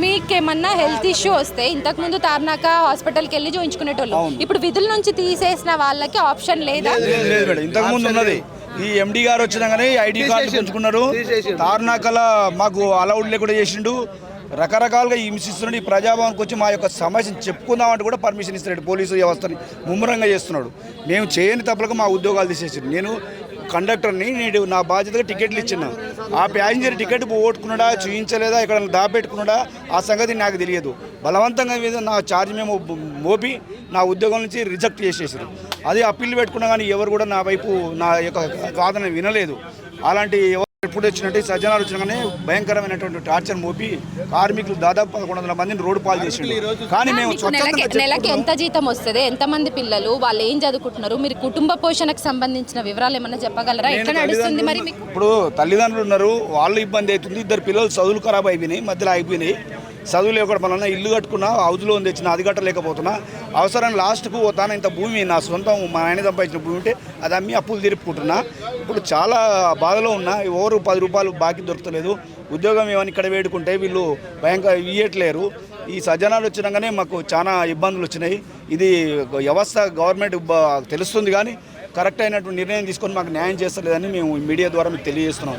మీకేమన్నా health issue వస్తే ఇంతకు ముందు తార్నాక హాస్పిటల్కి వెళ్ళి చూయించుకునేటోళ్ళు. ఇప్పుడు విధుల నుంచి తీసేసిన వాళ్ళకి ఆప్షన్ లేదా? లేదు మేడం, ఇంతకు ముందు ఉన్నది. ఈ ఎండి గారు వచ్చినాగానే ఐడి కార్డు పెంచుకున్నారు. తార్నాకల మాకు అలౌడ్ లేకుండా చేసిండు. రకరకాలుగా హింసిస్తున్నాడు. ఈ ప్రజాభవన్కి వచ్చి మా యొక్క సమస్యను చెప్పుకుందామంటే కూడా పర్మిషన్ ఇస్తున్నాడు. పోలీసు వ్యవస్థని ముమ్మరంగా చేస్తున్నాడు. మేము చేయని తప్పులకు మా ఉద్యోగాలు తీసేసాడు. నేను కండక్టర్ని, నేను నా బాధ్యతగా టికెట్లు ఇచ్చిన. ఆ ప్యాసింజర్ టికెట్ ఓట్టుకున్నాడా, చూయించలేదా, ఇక్కడ దాపెట్టుకున్నాడా, ఆ సంగతి నాకు తెలియదు. బలవంతంగా మీద నా ఛార్జ్ మేము మోపి నా ఉద్యోగం నుంచి రిజెక్ట్ చేసేసారు. అది అప్పీల్ పెట్టుకున్నా కానీ ఎవరు కూడా నా వైపు నా యొక్క వాదన వినలేదు. అలాంటి ఎప్పుడు వచ్చినట్టు సజ్జనాలు వచ్చినా కానీ భయంకరమైనటువంటి టార్చర్ మోపి కార్మికులు దాదాపు 1100 మందిని రోడ్డు పాలు చేసిండు. కానీ మేము నెలకి ఎంత జీతం వస్తుంది, ఎంతమంది పిల్లలు, వాళ్ళు ఏం చదువుకుంటున్నారు, మీరు కుటుంబ పోషణకు సంబంధించిన వివరాలు ఏమన్నా చెప్పగలరా? ఎట్లా నడుస్తుంది మరి మీకు? ఇప్పుడు తల్లిదండ్రులు ఉన్నారు, వాళ్ళు ఇబ్బంది అవుతుంది. 2 పిల్లలు చదువులు ఖరాబ్ అయిపోయినాయి, మధ్యలో అయిపోయినాయి. చదువు లేకపోవడం వలన ఇల్లు కట్టుకున్నా, హౌస్లో తెచ్చిన అది కట్టలేకపోతున్నా. అవసరం లాస్ట్కు పోతాను. ఇంత భూమి నా సొంతం, మా ఆయన సంపాదించిన భూమి ఉంటే అది అమ్మి అప్పులు తీర్పుకుంటున్నా. ఇప్పుడు చాలా బాధలో ఉన్నా. ఎవరు 10 రూపాయలు బాకీ దొరకలేదు. ఉద్యోగం ఏమని ఇక్కడ వేడుకుంటే వీళ్ళు భయంకర ఇయ్యట్లేరు. ఈ సజ్జనాలు వచ్చినాకనే మాకు చాలా ఇబ్బందులు వచ్చినాయి. ఇది వ్యవస్థ గవర్నమెంట్ తెలుస్తుంది కానీ కరెక్ట్ అయినటువంటి నిర్ణయం తీసుకొని మాకు న్యాయం చేస్తలేదని మేము మీడియా ద్వారా మీకు తెలియజేస్తున్నాం.